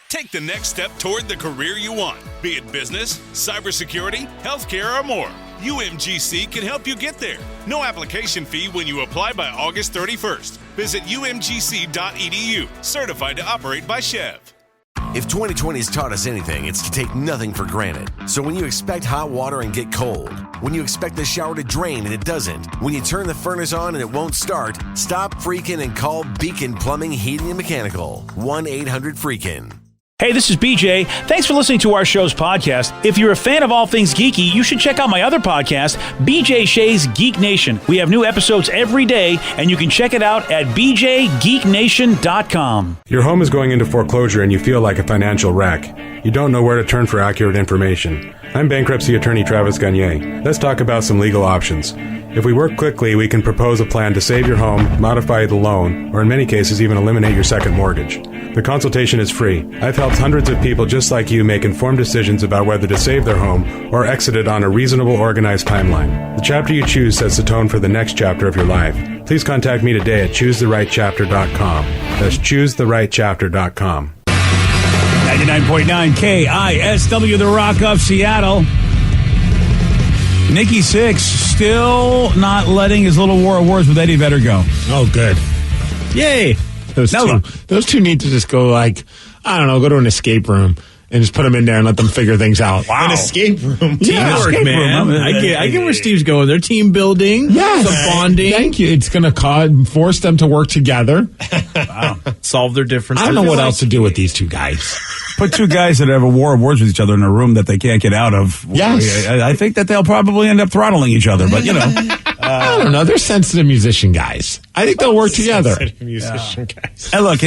Take the next step toward the career you want, be it business, cybersecurity, healthcare, or more. UMGC can help you get there. No application fee when you apply by August 31st. Visit umgc.edu, certified to operate by Chev. If 2020 has taught us anything, it's to take nothing for granted. So when you expect hot water and get cold, when you expect the shower to drain and it doesn't, when you turn the furnace on and it won't start, stop freaking and call Beacon Plumbing, Heating, and Mechanical. 1-800-FREAKIN. Hey, this is BJ. Thanks for listening to our show's podcast. If you're a fan of all things geeky, you should check out my other podcast, BJ Shea's Geek Nation. We have new episodes every day, and you can check it out at bjgeeknation.com. Your home is going into foreclosure and you feel like a financial wreck. You don't know where to turn for accurate information. I'm bankruptcy attorney Travis Gagne. Let's talk about some legal options. If we work quickly, we can propose a plan to save your home, modify the loan, or in many cases even eliminate your second mortgage. The consultation is free. I've helped hundreds of people just like you make informed decisions about whether to save their home or exit it on a reasonable, organized timeline. The chapter you choose sets the tone for the next chapter of your life. Please contact me today at choosetherightchapter.com. That's choosetherightchapter.com. 99.9 KISW, The Rock of Seattle. Nikki Sixx still not letting his little war of words with Eddie Vedder go. Oh, good. Yay. Those two need to just go, like, I don't know, go to an escape room and just put them in there and let them figure things out. Wow. An escape room. Teamwork, man. I get where Steve's going. They're team building. Yes. Some bonding. Thank you. It's going to force them to work together. Wow. Solve their differences. I don't know what else to do with these two guys. Put two guys that have a war of words with each other in a room that they can't get out of. Yes. I think that they'll probably end up throttling each other, but, you know. I don't know. They're sensitive musician guys. I think they'll work together. Musician guys. And look,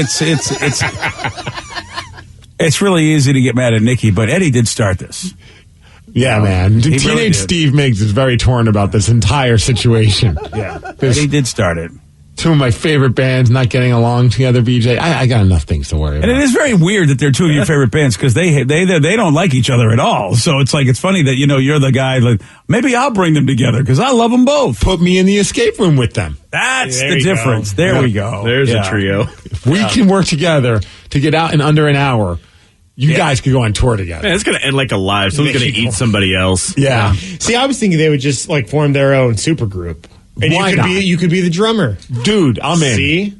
it's really easy to get mad at Nikki, but Eddie did start this. Yeah, man. Teenage really Steve Miggs is very torn about this entire situation. Yeah. Eddie did start it. Two of my favorite bands not getting along together, BJ. I got enough things to worry about. And it is very weird that they're two of your favorite bands because they don't like each other at all. So it's like, it's funny that, you know, you're the guy that maybe I'll bring them together because I love them both. Put me in the escape room with them. That's the difference. There we go. There's a trio. If we can work together to get out in under an hour, you guys could go on tour together. Man, it's going to end like a live. Someone's going to eat somebody else. Yeah. See, I was thinking they would just like form their own supergroup. And Why you not? could be the drummer. Dude, I'm in. See?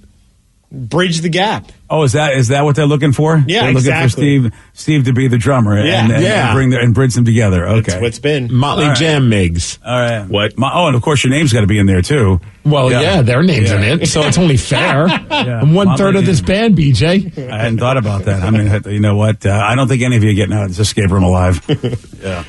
Bridge the gap. Oh, is that what they're looking for? Yeah, they're looking exactly. for Steve to be the drummer and bridge them together. Okay. That's what's been. Motley Jam Miggs. All right. What? And of course your name's got to be in there too. Well, their name's in it, so it's only fair. I'm 1/3 of this band, BJ. I hadn't thought about that. I mean, you know what? I don't think any of you are getting out of this escape room alive. Yeah.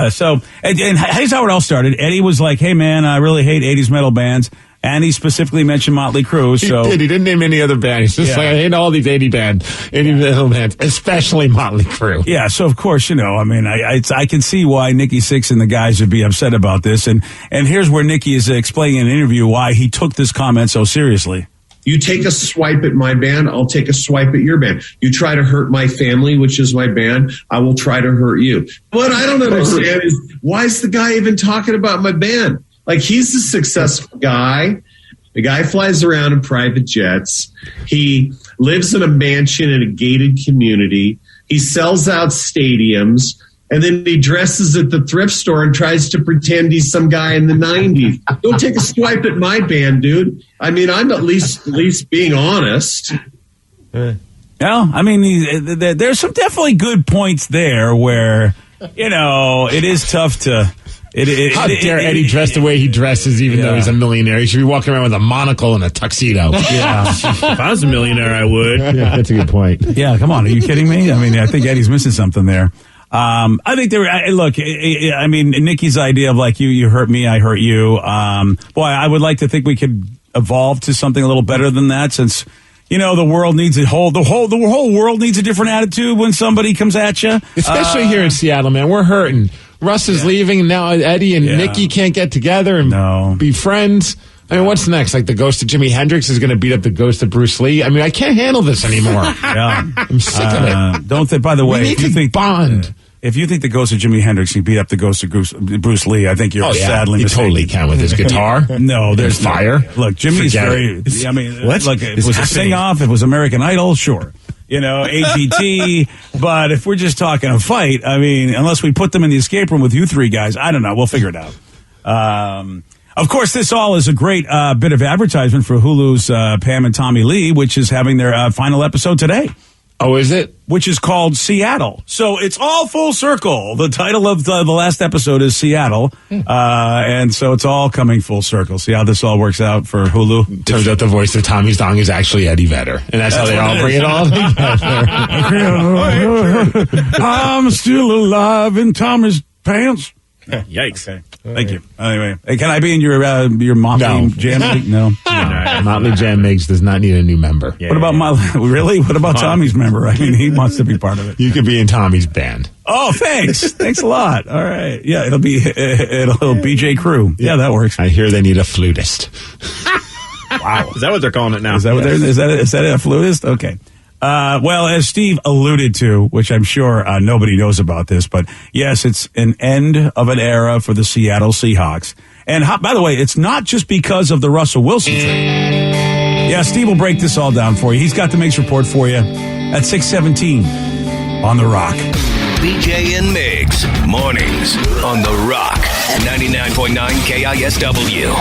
So here's how it all started. Eddie was like, hey, man, I really hate 80s metal bands. And he specifically mentioned Motley Crue. So He didn't name any other band. He's just like, I hate all these 80 metal bands, especially Motley Crue. Yeah, so of course, you know, I mean, I can see why Nikki Sixx and the guys would be upset about this. And here's where Nikki is explaining in an interview why he took this comment so seriously. You take a swipe at my band, I'll take a swipe at your band. You try to hurt my family, which is my band, I will try to hurt you. What I don't understand is, why is the guy even talking about my band? Like, he's a successful guy. The guy flies around in private jets. He lives in a mansion in a gated community. He sells out stadiums. And then he dresses at the thrift store and tries to pretend he's some guy in the 90s. Don't take a swipe at my band, dude. I mean, I'm at least being honest. Well, I mean, there's some definitely good points there where, you know, it is tough to... How dare Eddie dress the way he dresses, even though he's a millionaire? He should be walking around with a monocle and a tuxedo. Yeah. If I was a millionaire, I would. Yeah, that's a good point. Yeah, come on. Are you kidding me? I mean, I think Eddie's missing something there. I think look, I mean, Nikki's idea of like, you hurt me, I hurt you. Boy, I would like to think we could evolve to something a little better than that, since, you know, the world needs the whole world needs a different attitude when somebody comes at you. Especially here in Seattle, man. We're hurting. Russ is leaving, and now Eddie and Nikki can't get together and be friends. I mean, what's next? Like the ghost of Jimi Hendrix is going to beat up the ghost of Bruce Lee? I mean, I can't handle this anymore. I'm sick of it. Don't think, by the way, we need to bond. If you think the ghost of Jimi Hendrix can beat up the ghost of Bruce Lee, I think you're sadly he mistaken. Totally can with his guitar. No, there's fire. Look, Jimmy's very. I mean, look, it was a sing-off. It was American Idol, sure. AGT. But if we're just talking a fight, I mean, unless we put them in the escape room with you three guys, I don't know. We'll figure it out. Of course, this all is a great bit of advertisement for Hulu's Pam and Tommy Lee, which is having their final episode today. Oh, is it? Which is called Seattle. So it's all full circle. The title of the last episode is Seattle. And so it's all coming full circle. See how this all works out for Hulu? Turns out the voice of Tommy's Dong is actually Eddie Vedder. And that's how they all bring it all together. I'm still alive in Tommy's pants. Yikes. Okay. Thank you. Anyway, hey, can I be in your Motley Jam League? No. Motley Jam Mix does not need a new member. What about really? What about Tommy's member? I mean, he wants to be part of it. You could be in Tommy's band. Oh, thanks. Thanks a lot. All right. Yeah, it'll be BJ Crew. Yeah, that works. I hear they need a flutist. Wow. Is that what they're calling it now? Is that a flutist? Okay. Well, as Steve alluded to, which I'm sure nobody knows about this, but yes, it's an end of an era for the Seattle Seahawks. And by the way, it's not just because of the Russell Wilson trade. Yeah, Steve will break this all down for you. He's got the Mix Report for you at 6:17 on The Rock. BJ and Migs, mornings on The Rock, 99.9 KISW.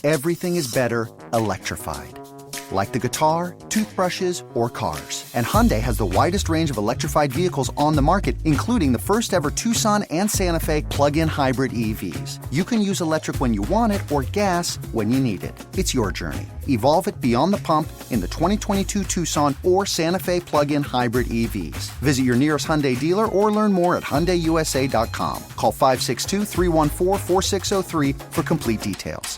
Everything is better electrified. Like the guitar, toothbrushes, or cars. And Hyundai has the widest range of electrified vehicles on the market, including the first ever Tucson and Santa Fe plug-in hybrid EVs. You can use electric when you want it or gas when you need it. It's your journey. Evolve it beyond the pump in the 2022 Tucson or Santa Fe plug-in hybrid EVs. Visit your nearest Hyundai dealer or learn more at HyundaiUSA.com. Call 562-314-4603 for complete details.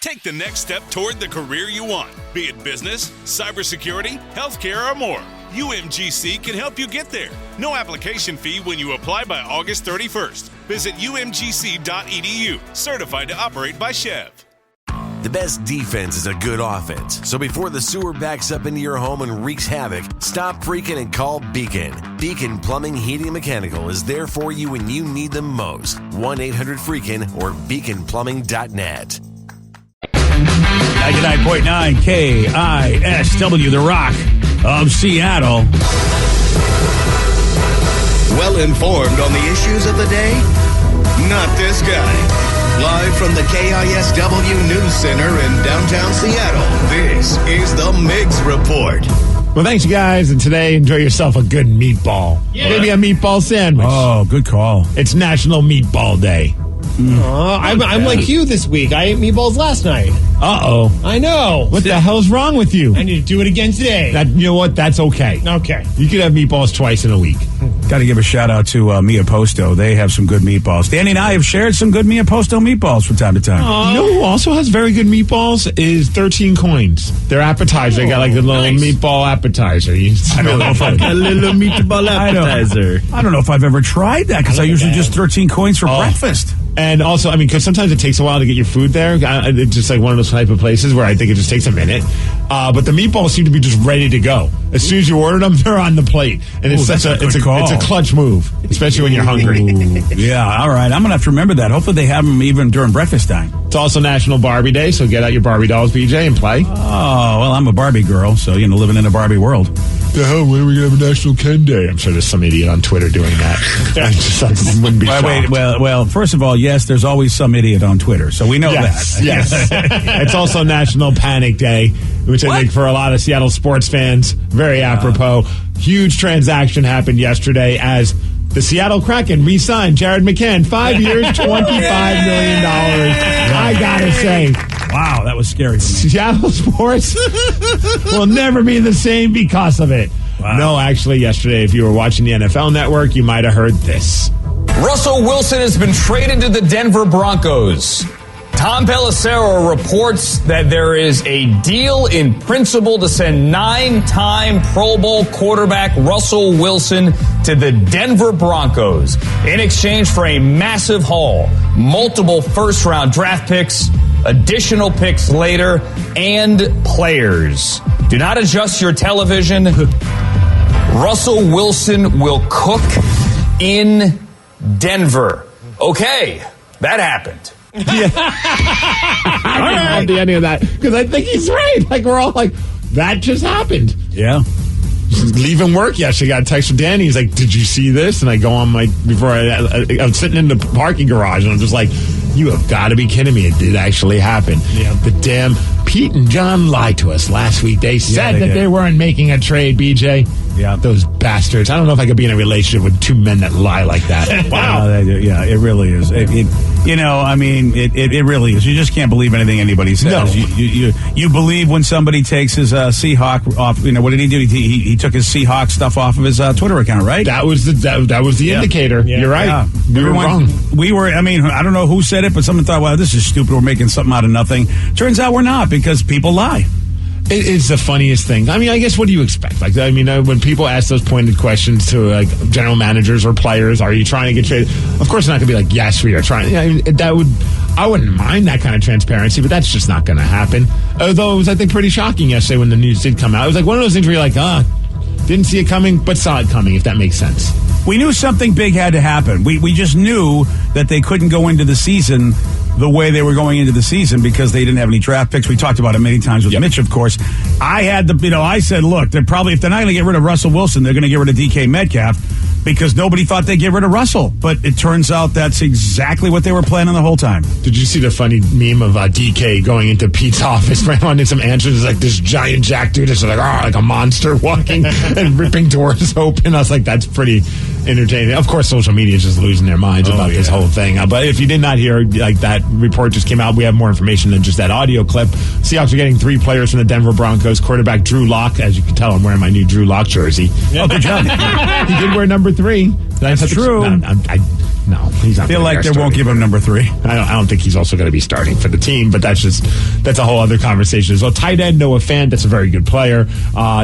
Take the next step toward the career you want, be it business, cybersecurity, healthcare, or more. UMGC can help you get there. No application fee when you apply by August 31st. Visit umgc.edu, certified to operate by Chev. The best defense is a good offense. So before the sewer backs up into your home and wreaks havoc, stop freaking and call Beacon. Beacon Plumbing, Heating, and Mechanical is there for you when you need them most. 1-800-FREAKIN or beaconplumbing.net. 99.9 KISW, The Rock of Seattle. Well informed on the issues of the day? Not this guy. Live from the KISW News Center in downtown Seattle, this is the Migs Report. Well, thanks, you guys. And today, enjoy yourself a good meatball. Yeah. Maybe a meatball sandwich. Oh, good call. It's National Meatball Day. I'm like you this week. I ate meatballs last night. Uh-oh. I know. What the hell's wrong with you? I need to do it again today. You know what? That's okay. Okay. You could have meatballs twice in a week. Got to give a shout out to Mia Posto. They have some good meatballs. Danny and I have shared some good Mia Posto meatballs from time to time. You know who also has very good meatballs is 13 Coins. Their appetizer. They got like a little meatball appetizer. I don't know if a little meatball appetizer. I don't know if I've ever tried that because I usually just 13 Coins for breakfast. And also, I mean, because sometimes it takes a while to get your food there. It's just like one of those type of places where I think it just takes a minute. But the meatballs seem to be just ready to go. As soon as you order them, they're on the plate. And it's it's a clutch move, especially when you're hungry. Yeah, all right. I'm going to have to remember that. Hopefully they have them even during breakfast time. It's also National Barbie Day, so get out your Barbie dolls, BJ, and play. Oh, well, I'm a Barbie girl, so, living in a Barbie world. The hell, when are we going to have a National Ken Day? I'm sure there's some idiot on Twitter doing that. I wouldn't be shocked. Well, first of all, yes, there's always some idiot on Twitter, so we know that. Yes. It's also National Panic Day, which I think for a lot of Seattle sports fans, very apropos. Huge transaction happened yesterday as the Seattle Kraken re-signed Jared McCann, 5 years, $25 million. I gotta say, wow, that was scary. Seattle sports will never be the same because of it. Wow. No, actually, yesterday, if you were watching the NFL Network, you might have heard this. Russell Wilson has been traded to the Denver Broncos. Tom Pelissero reports that there is a deal in principle to send 9-time Pro Bowl quarterback Russell Wilson to the Denver Broncos in exchange for a massive haul, multiple first-round draft picks, additional picks later, and players. Do not adjust your television. Russell Wilson will cook in Denver. Okay, that happened. Yeah. I don't have the ending of that because I think he's right. Like we're all like, that just happened. Yeah. Leaving work yesterday, got a text from Danny. He's like, "Did you see this?" And I go on I'm sitting in the parking garage, and I'm just like, "You have got to be kidding me! It did actually happen." Yeah. The damn Pete and John lied to us last week. They said that they weren't making a trade. BJ, yeah, those bastards. I don't know if I could be in a relationship with two men that lie like that. Wow. Yeah, it really is. It really is. You just can't believe anything anybody says. No. You believe when somebody takes his Seahawk off. What did he do? He took his Seahawk stuff off of his Twitter account, right? That was the indicator. Yeah. You're right. Yeah. We were wrong. I don't know who said it, but someone thought, well, this is stupid. We're making something out of nothing. Turns out we're not, because people lie. It is the funniest thing. I mean, I guess, what do you expect? When people ask those pointed questions to general managers or players, are you trying to get traded? Of course, it's not going to be like, yes, we are trying. I wouldn't mind that kind of transparency, but that's just not going to happen. Although it was, I think, pretty shocking yesterday when the news did come out. It was like one of those things where you're like, didn't see it coming, but saw it coming, if that makes sense. We knew something big had to happen. We just knew that they couldn't go into the season the way they were going into the season because they didn't have any draft picks. We talked about it many times with Mitch, of course. I said, look, if they're not going to get rid of Russell Wilson, they're going to get rid of DK Metcalf, because nobody thought they'd get rid of Russell. But it turns out that's exactly what they were planning the whole time. Did you see the funny meme of DK going into Pete's office, wanting some answers? It's like this giant jack dude is like a monster walking and ripping doors open. I was like, that's pretty entertaining. Of course, social media is just losing their minds about this whole thing. But if you did not hear, that report just came out, we have more information than just that audio clip. Seahawks are getting 3 players from the Denver Broncos. Quarterback Drew Lock, as you can tell, I'm wearing my new Drew Lock jersey. Oh, good job. He did wear number 3. That's true. No, he's not. I feel like they won't give him number 3. I don't think he's also going to be starting for the team, but that's a whole other conversation as well. Tight end Noah Fant, that's a very good player.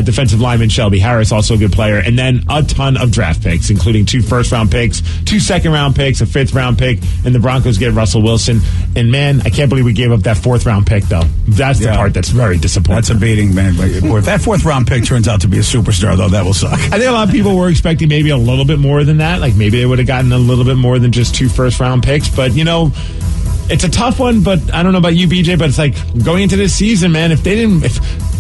Defensive lineman Shelby Harris, also a good player, and then a ton of draft picks, including 2 first-round picks, 2 second-round picks, a 5th-round pick, and the Broncos get Russell Wilson. And man, I can't believe we gave up that 4th-round pick, though. That's the part that's very disappointing. That's a beating, man. Boy, if that 4th-round pick turns out to be a superstar, though, that will suck. I think a lot of people were expecting maybe a little bit more than that. Like maybe they would have gotten a little bit more than just 2 first-round picks. But, it's a tough one. But I don't know about you, BJ, but it's like going into this season, man, if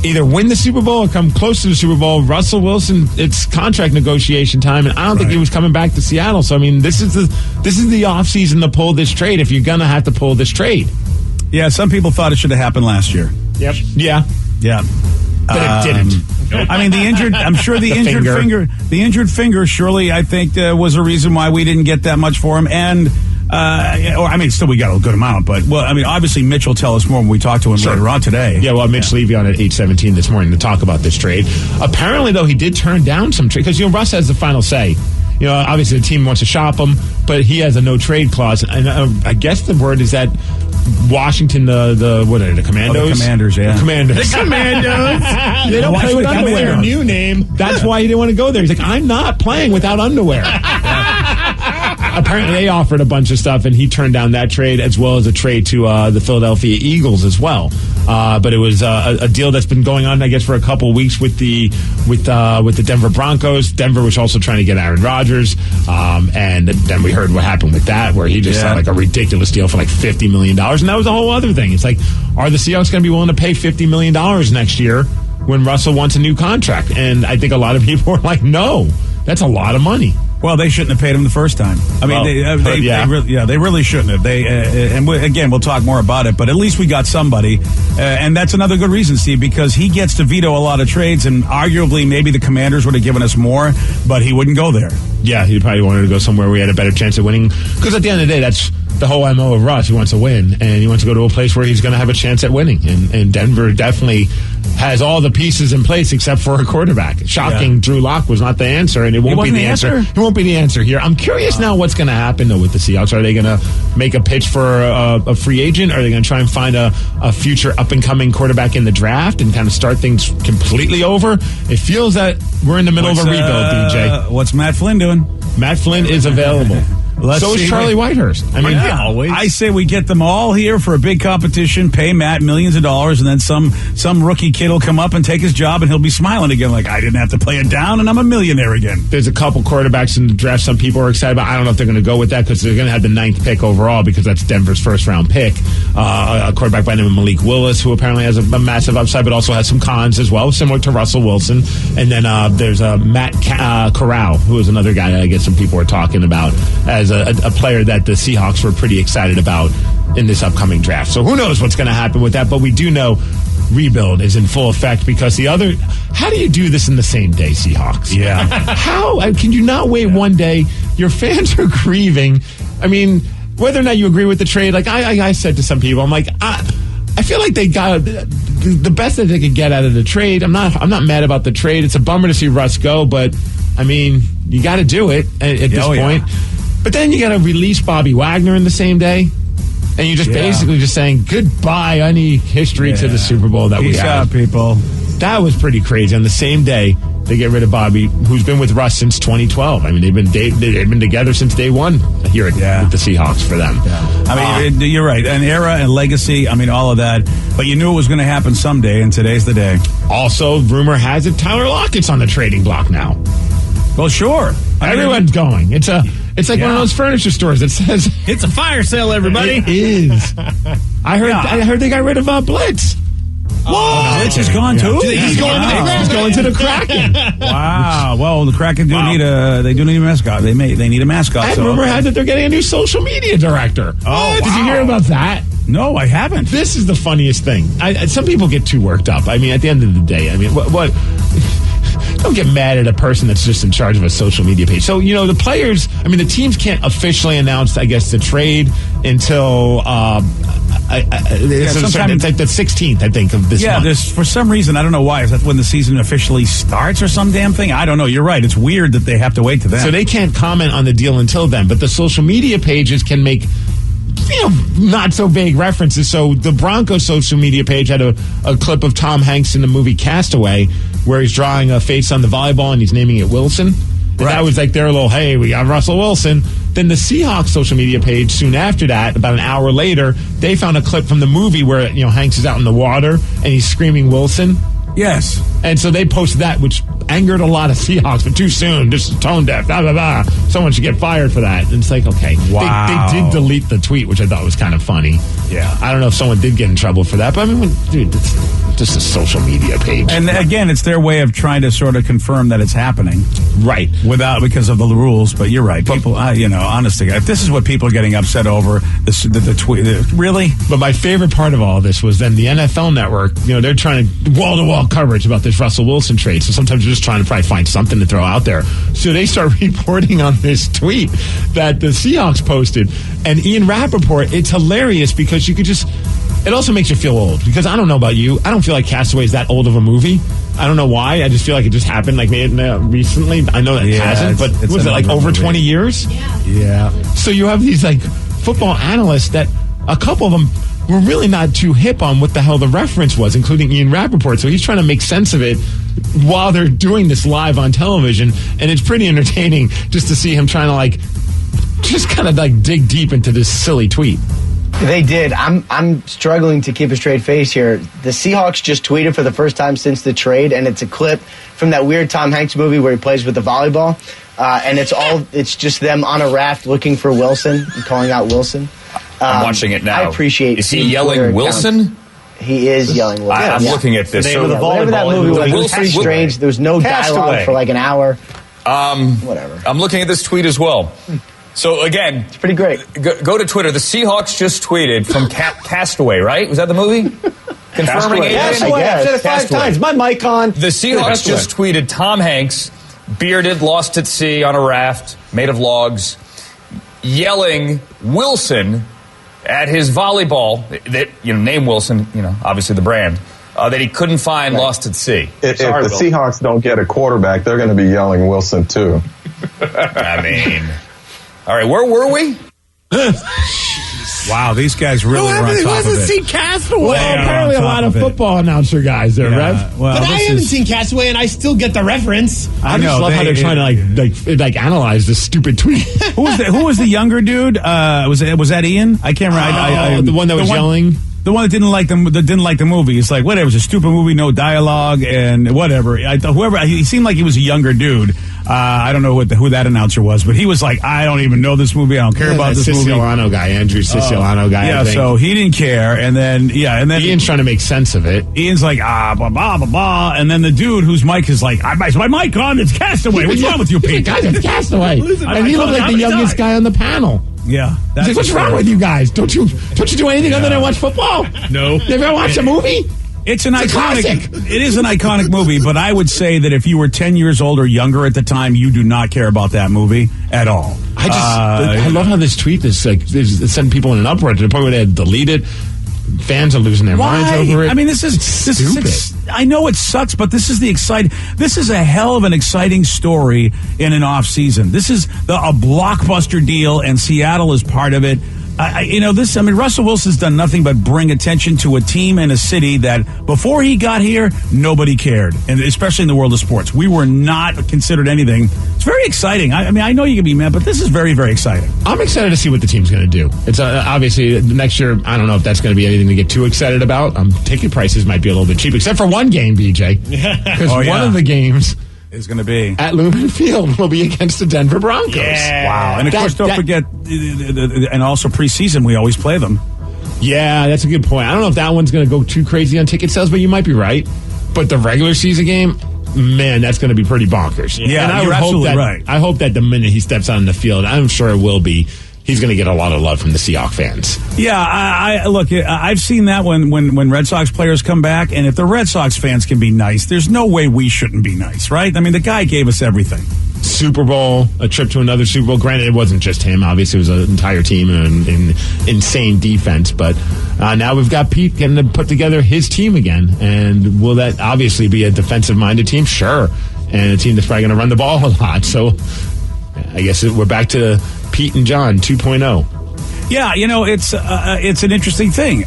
either win the Super Bowl or come close to the Super Bowl, Russell Wilson, it's contract negotiation time, and I don't think he was coming back to Seattle. So, I mean, this is the offseason to pull this trade if you're going to have to pull this trade. Yeah, some people thought it should have happened last year. Yep. Yeah. But it didn't. I mean, I'm sure the injured finger, surely, I think, was a reason why we didn't get that much for him. And, still we got a good amount. But, obviously, Mitch will tell us more when we talk to him later on today. Yeah, Mitch Levy on at 8:17 this morning to talk about this trade. Apparently, though, he did turn down some trade because, Russ has the final say. Obviously, the team wants to shop him, but he has a no-trade clause. And I guess the word is that Washington, what are they, the Commandos? Oh, the Commanders, yeah. The Commanders. The Commandos. They don't play with underwear. Their new name. That's why he didn't want to go there. He's like, I'm not playing without underwear. Apparently, they offered a bunch of stuff, and he turned down that trade as well as a trade to the Philadelphia Eagles as well. But it was a deal that's been going on, I guess, for a couple of weeks with the Denver Broncos. Denver was also trying to get Aaron Rodgers, and then we heard what happened with that, where he just had like a ridiculous deal for like $50 million, and that was a whole other thing. It's like, are the Seahawks going to be willing to pay $50 million next year when Russell wants a new contract? And I think a lot of people are like, no, that's a lot of money. Well, they shouldn't have paid him the first time. I mean, they really shouldn't have. Again, we'll talk more about it, but at least we got somebody, and that's another good reason, Steve, because he gets to veto a lot of trades, and arguably maybe the Commanders would have given us more, but he wouldn't go there. Yeah, he probably wanted to go somewhere where he had a better chance of winning, because at the end of the day, that's the whole MO of Russ. He wants to win, and he wants to go to a place where he's going to have a chance at winning, and Denver definitely has all the pieces in place except for a quarterback. Shocking, Drew Lock was not the answer, and it won't be the answer. It won't be the answer here. I'm curious now what's going to happen, though, with the Seahawks. Are they going to make a pitch for a free agent? Are they going to try and find a future up-and-coming quarterback in the draft and kind of start things completely over? It feels that we're in the middle of a rebuild, DJ. What's Matt Flynn doing? Matt Flynn is available. So is Charlie Whitehurst. I mean, always. I say we get them all here for a big competition, pay Matt millions of dollars, and then some rookie kid will come up and take his job, and he'll be smiling again like, I didn't have to play it down, and I'm a millionaire again. There's a couple quarterbacks in the draft some people are excited about. I don't know if they're going to go with that because they're going to have the 9th pick overall because that's Denver's first-round pick. A quarterback by the name of Malik Willis, who apparently has a massive upside, but also has some cons as well, similar to Russell Wilson. And then there's Matt Corral, who is another guy that I guess some people are talking about as a player that the Seahawks were pretty excited about in this upcoming draft. So who knows what's going to happen with that, but we do know rebuild is in full effect because how do you do this in the same day, Seahawks? Yeah. How can you not wait one day? Your fans are grieving. I mean, whether or not you agree with the trade, like I said to some people, I'm like, I feel like they got the best that they could get out of the trade. I'm not mad about the trade. It's a bummer to see Russ go, but I mean, you got to do it at this point. But then you got to release Bobby Wagner in the same day. And you're just basically just saying goodbye, any history to the Super Bowl that we had. Peace out, people. That was pretty crazy. On the same day, they get rid of Bobby, who's been with Russ since 2012. I mean, they've been together since day one here with the Seahawks for them. Yeah. I mean, you're right. An era and legacy, I mean, all of that. But you knew it was going to happen someday, and today's the day. Also, rumor has it Tyler Lockett's on the trading block now. Well, sure. Everyone's going. It's like one of those furniture stores that says it's a fire sale, everybody. It is. I heard they got rid of Blitz. Whoa, Blitz is gone too. He's going to the Kraken. Wow. Well, the Kraken do need a mascot. They need a mascot. And rumor had that they're getting a new social media director. Oh, did you hear about that? No, I haven't. This is the funniest thing. Some people get too worked up. I mean, at the end of the day, I mean, what don't get mad at a person that's just in charge of a social media page. So, the players, I mean, the teams can't officially announce, I guess, the trade until it's like the 16th, I think, of this month. Yeah, for some reason, I don't know why. Is that when the season officially starts or some damn thing? I don't know. You're right. It's weird that they have to wait to then. So they can't comment on the deal until then, but the social media pages can make not so vague references. So the Broncos social media page had a clip of Tom Hanks in the movie Castaway where he's drawing a face on the volleyball and he's naming it Wilson. And that was like their little, hey, we got Russell Wilson. Then the Seahawks social media page soon after that, about an hour later, they found a clip from the movie where, Hanks is out in the water and he's screaming Wilson. Yes. And so they posted that, which angered a lot of Seahawks, but too soon, just tone deaf, blah, blah, blah. Someone should get fired for that. And it's like, okay. Wow. They did delete the tweet, which I thought was kind of funny. Yeah. I don't know if someone did get in trouble for that, but I mean, dude, it's just a social media page. And again, it's their way of trying to sort of confirm that it's happening. Right. Because of the rules, but you're right. People, honestly, if this is what people are getting upset over, the tweet, really? But my favorite part of all this was then the NFL Network, they're trying to wall-to-wall coverage about this Russell Wilson trade. So sometimes you're just trying to probably find something to throw out there. So they start reporting on this tweet that the Seahawks posted. And Ian Rappaport, it's hilarious because it also makes you feel old. Because I don't know about you, I don't feel like Castaway is that old of a movie. I don't know why. I just feel like it just happened like recently. I know that it hasn't, but was it like over 20 years? Yeah. So you have these like football analysts that a couple of them were really not too hip on what the hell the reference was, including Ian Rappaport. So he's trying to make sense of it while they're doing this live on television. And it's pretty entertaining just to see him trying to just kind of dig deep into this silly tweet. They did. I'm struggling to keep a straight face here. The Seahawks just tweeted for the first time since the trade, and it's a clip from that weird Tom Hanks movie where he plays with the volleyball. And it's just them on a raft looking for Wilson and calling out Wilson. I'm watching it now. I appreciate. Is he yelling Wilson? He is yelling Wilson. I'm looking at this. So whatever that movie was, it was pretty strange. There was no dialogue for like an hour. Whatever. I'm looking at this tweet as well. So again, it's pretty great. Go to Twitter. The Seahawks just tweeted from Castaway, right? Was that the movie? Confirming it. Castaway. I've said it 5 times. My mic on. The Seahawks just tweeted Tom Hanks, bearded, lost at sea on a raft made of logs, yelling Wilson at his volleyball that name Wilson, obviously the brand. That he couldn't find, lost at sea. If the Seahawks don't get a quarterback, they're going to be yelling Wilson too. I mean, all right, where were we? Wow, these guys really were on top of it. Who hasn't seen Castaway? Well, apparently a lot of it. football announcer guys there, Rev. Well, but I haven't seen Castaway, and I still get the reference. I just love how they're trying to like analyze this stupid tweet. Who was the younger dude? Was that Ian? I can't remember. The one that was yelling. The one that didn't like the movie. It's like, whatever, it was a stupid movie, no dialogue, and whatever. He seemed like he was a younger dude. I don't know who that announcer was, but he was like, I don't even know this movie. I don't care about this movie. Siciliano guy, Andrew Siciliano guy. Yeah, so he didn't care, and then Ian's trying to make sense of it. Ian's like, blah blah blah blah, and then the dude whose mic is like, is my mic on? It's Castaway. What's wrong with you, Pete? Guys, it's Castaway. And he looked like the youngest guy on the panel. Yeah. He's like, what's wrong with you guys? Don't you do anything other than watch football? No. Never watch a movie? It's an iconic. It is an iconic movie, but I would say that if you were 10 years old or younger at the time, you do not care about that movie at all. I love how this tweet is sending people in an uproar to the point where they had to delete it. Fans are losing their minds over it. I mean, this is stupid. I know it sucks, but this is This is a hell of an exciting story in an off season. This is a blockbuster deal, and Seattle is part of it. Russell Wilson's done nothing but bring attention to a team and a city that before he got here, nobody cared, and especially in the world of sports. We were not considered anything. It's very exciting. I know you can be mad, but this is very, very exciting. I'm excited to see what the team's going to do. It's obviously next year. I don't know if that's going to be anything to get too excited about. Ticket prices might be a little bit cheap, except for one game, BJ, because one of the games is going to be at Lumen Field will be against the Denver Broncos. Yeah. Wow. And of course, don't forget, and also preseason, we always play them. Yeah, that's a good point. I don't know if that one's going to go too crazy on ticket sales, but you might be right. But the regular season game, man, that's going to be pretty bonkers. Yeah, and you're absolutely right. I hope that the minute he steps on the field, I'm sure it will be, he's going to get a lot of love from the Seahawks fans. Yeah, look, I've seen that when Red Sox players come back, and if the Red Sox fans can be nice, there's no way we shouldn't be nice, right? I mean, the guy gave us everything. Super Bowl, a trip to another Super Bowl. Granted, it wasn't just him. Obviously, it was an entire team and insane defense. But now we've got Pete getting to put together his team again. And will that obviously be a defensive-minded team? Sure. And a team that's probably going to run the ball a lot. So I guess we're back to Pete and John 2.0. Yeah, it's an interesting thing.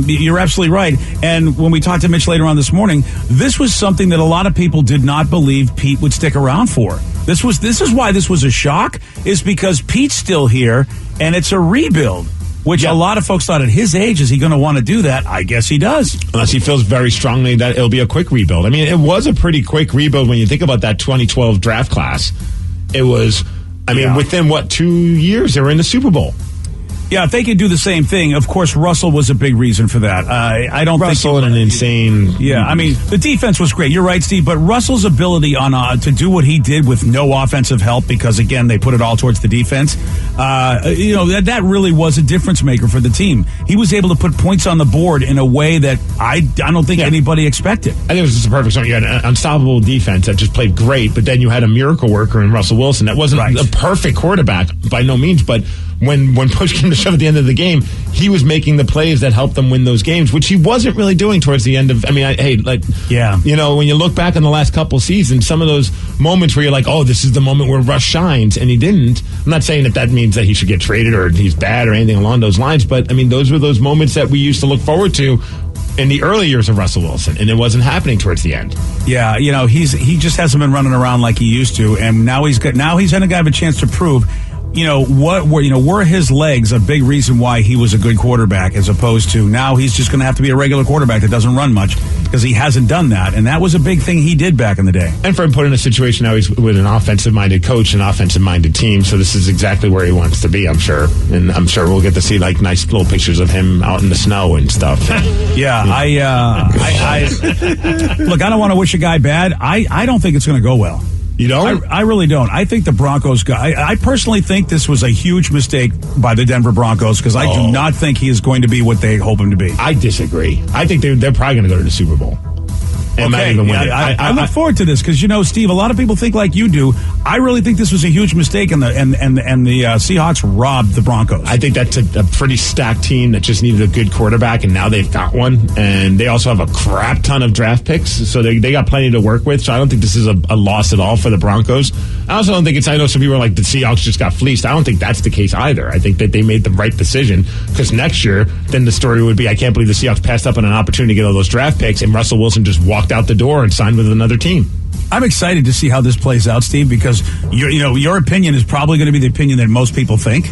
You're absolutely right. And when we talked to Mitch later on this morning, this was something that a lot of people did not believe Pete would stick around for. This is why this was a shock, is because Pete's still here, and it's a rebuild, which a lot of folks thought at his age, is he going to want to do that? I guess he does. Unless he feels very strongly that it'll be a quick rebuild. I mean, it was a pretty quick rebuild when you think about that 2012 draft class. It was, within 2 years, they were in the Super Bowl. Yeah, if they could do the same thing, of course, Russell was a big reason for that. I don't think Russell and an insane. Yeah, I mean, the defense was great. You're right, Steve. But Russell's ability to do what he did with no offensive help, because again they put it all towards the defense. That really was a difference maker for the team. He was able to put points on the board in a way that I don't think anybody expected. I think it was just a perfect song. You had an unstoppable defense that just played great, but then you had a miracle worker in Russell Wilson that wasn't a perfect quarterback by no means, but when push came to shove at the end of the game, he was making the plays that helped them win those games, which he wasn't really doing towards the end of. When you look back on the last couple seasons, some of those moments where you're like, oh, this is the moment where Russ shines, and he didn't. I'm not saying that means that he should get traded or he's bad or anything along those lines, but those were those moments that we used to look forward to in the early years of Russell Wilson, and it wasn't happening towards the end. Yeah, he just hasn't been running around like he used to, and now he's going to have a chance to prove. Were his legs a big reason why he was a good quarterback, as opposed to now he's just going to have to be a regular quarterback that doesn't run much, because he hasn't done that. And that was a big thing he did back in the day. And for him put in a situation now, he's with an offensive-minded coach, an offensive-minded team. So this is exactly where he wants to be, I'm sure. And I'm sure we'll get to see nice little pictures of him out in the snow and stuff. Yeah, look, I don't want to wish a guy bad. I don't think it's going to go well. You don't? I really don't. I think the Broncos I personally think this was a huge mistake by the Denver Broncos, because I do not think he is going to be what they hope him to be. I disagree. I think they're probably going to go to the Super Bowl. And not even win it. I look forward to this, because Steve, a lot of people think like you do. I really think this was a huge mistake, and the Seahawks robbed the Broncos. I think that's a pretty stacked team that just needed a good quarterback, and now they've got one. And they also have a crap ton of draft picks, so they got plenty to work with. So I don't think this is a loss at all for the Broncos. I also don't think I know some people are like, the Seahawks just got fleeced. I don't think that's the case either. I think that they made the right decision, because next year, then the story would be, I can't believe the Seahawks passed up on an opportunity to get all those draft picks, and Russell Wilson just walked out the door and signed with another team. I'm excited to see how this plays out, Steve, because your opinion is probably going to be the opinion that most people think.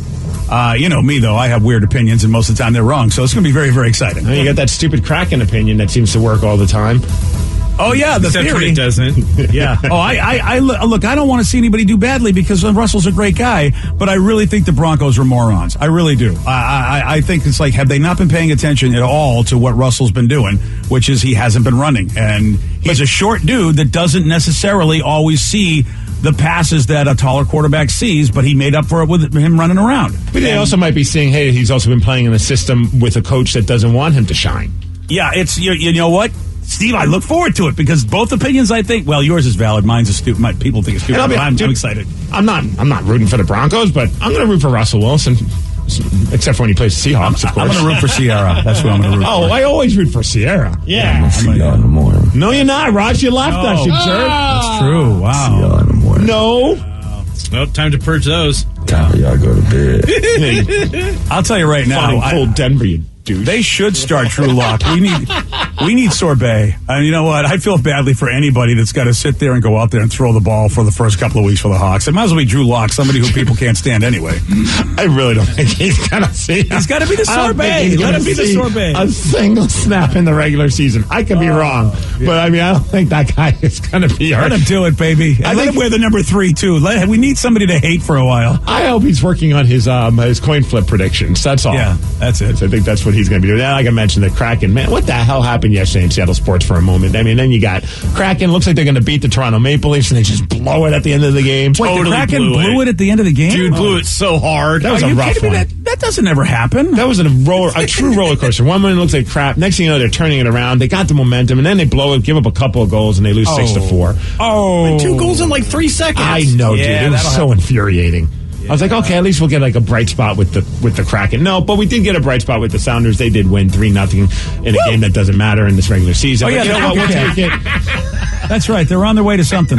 You know me, though. I have weird opinions, and most of the time they're wrong. So it's going to be very, very exciting. You got that stupid Kraken opinion that seems to work all the time. Oh, yeah, the Except theory. when it doesn't. Yeah. Oh, I look, I don't want to see anybody do badly, because Russell's a great guy, but I really think the Broncos are morons. I really do. I think it's like, have they not been paying attention at all to what Russell's been doing, which is he hasn't been running. And he's a short dude that doesn't necessarily always see the passes that a taller quarterback sees, but he made up for it with him running around. But they also might be saying, hey, he's also been playing in a system with a coach that doesn't want him to shine. Yeah, it's, you know what? Steve, I look forward to it, because both opinions, I think, well, yours is valid. Mine's a stupid. People think it's stupid. I'm excited. I'm not rooting for the Broncos, but I'm going to root for Russell Wilson, except for when he plays the Seahawks, of course. I'm going to root for Sierra. That's who I'm going to root for. Oh, I always root for Sierra. Yeah. See y'all in the morning. No, you're not, Raj. You left us, you jerk. That's true. Wow. See y'all in the morning. No. Well, time to purge those. Time for y'all go to bed. I'll tell you right now. Fine, cold Denver, you dude. They should start Drew Lock. We need sorbet. You know what? I feel badly for anybody that's got to sit there and go out there and throw the ball for the first couple of weeks for the Hawks. It might as well be Drew Lock, somebody who people can't stand anyway. I really don't think he's going to see. He's got to be the sorbet. Let him be the sorbet. A single snap in the regular season. I could be wrong, but I mean, I don't think that guy is going to be hurt. Let him do it, baby. And let him wear the number 3 too. We need somebody to hate for a while. I hope he's working on his coin flip predictions. That's all. Yeah, that's it. So I think that's what he's going to be doing. And like I mentioned, the Kraken, man, what the hell happened yesterday in Seattle sports for a moment? I mean, then you got Kraken. Looks like they're going to beat the Toronto Maple Leafs, and they just blow it at the end of the game. Wait, Totally the Kraken blew it at the end of the game? Dude, blew it so hard. That was a rough one. That doesn't ever happen. That was a true roller coaster. One minute looks like crap. Next thing you know, they're turning it around. They got the momentum, and then they blow it, give up a couple of goals, and they lose 6-4. Oh, 2 goals in like 3 seconds. I know, dude. It was so infuriating. I was like, okay, at least we'll get like a bright spot with the Kraken. No, but we did get a bright spot with the Sounders. They did win 3-0 in a game that doesn't matter in this regular season. Oh, yeah, but you know what? We'll take it. That's right. They're on their way to something.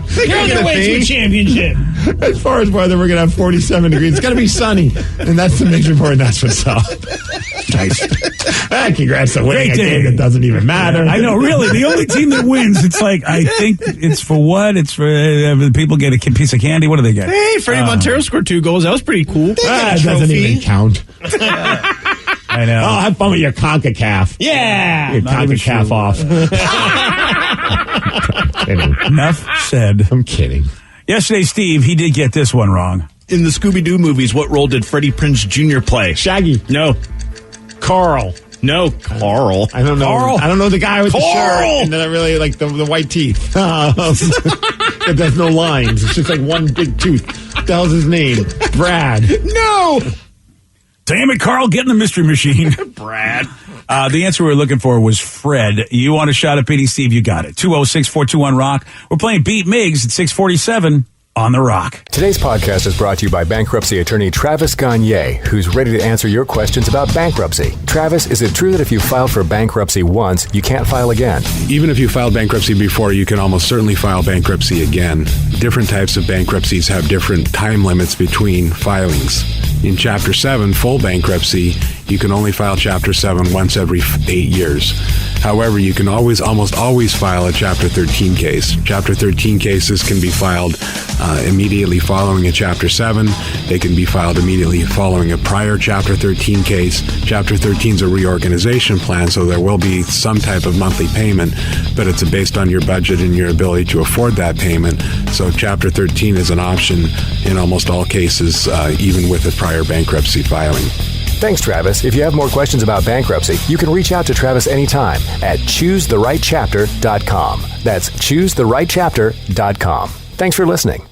They're on their way to a championship. As far as weather, we're going to have 47 degrees. It's going to be sunny. And that's the Migs Report, and that's what's up. Nice. Congrats to winning a game that doesn't even matter. I know, really. The only team that wins, it's like, I think it's for what? It's for people get a piece of candy. What do they get? Hey, Freddie Montero scored 2 goals. That was pretty cool. That doesn't even count. I know. Oh, have fun with your CONCACAF. Yeah. Your CONCACAF off. Enough said. I'm kidding. Yesterday, Steve, he did get this one wrong. In the Scooby-Doo movies, what role did Freddie Prinze Jr. play? Shaggy. No. Carl. No, Carl. I don't know. Carl. I don't know the guy with the Carl. shirt and then I really like the white teeth. There's no lines. It's just like one big tooth. What the hell's his name? Brad. No. Damn it, Carl, get in the mystery machine. Brad. The answer we were looking for was Fred. You want a shot at beating Steve? You got it. 206-421-ROCK. We're playing Beat Migs at 647 on The Rock. Today's podcast is brought to you by bankruptcy attorney Travis Gagne, who's ready to answer your questions about bankruptcy. Travis, is it true that if you filed for bankruptcy once, you can't file again? Even if you filed bankruptcy before, you can almost certainly file bankruptcy again. Different types of bankruptcies have different time limits between filings. In Chapter 7, full bankruptcy, you can only file Chapter 7 once every 8 years. However, you can almost always file a Chapter 13 case. Chapter 13 cases can be filed immediately following a Chapter 7. They can be filed immediately following a prior Chapter 13 case. Chapter 13 is a reorganization plan, so there will be some type of monthly payment, but it's based on your budget and your ability to afford that payment. So Chapter 13 is an option in almost all cases, even with a prior bankruptcy filing. Thanks, Travis. If you have more questions about bankruptcy, you can reach out to Travis anytime at ChooseTheRightChapter.com. That's ChooseTheRightChapter.com. Thanks for listening.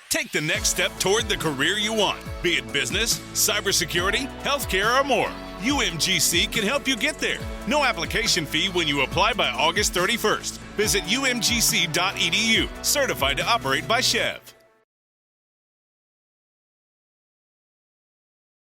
Take the next step toward the career you want, be it business, cybersecurity, healthcare, or more. UMGC can help you get there. No application fee when you apply by August 31st. Visit umgc.edu, certified to operate by Chev.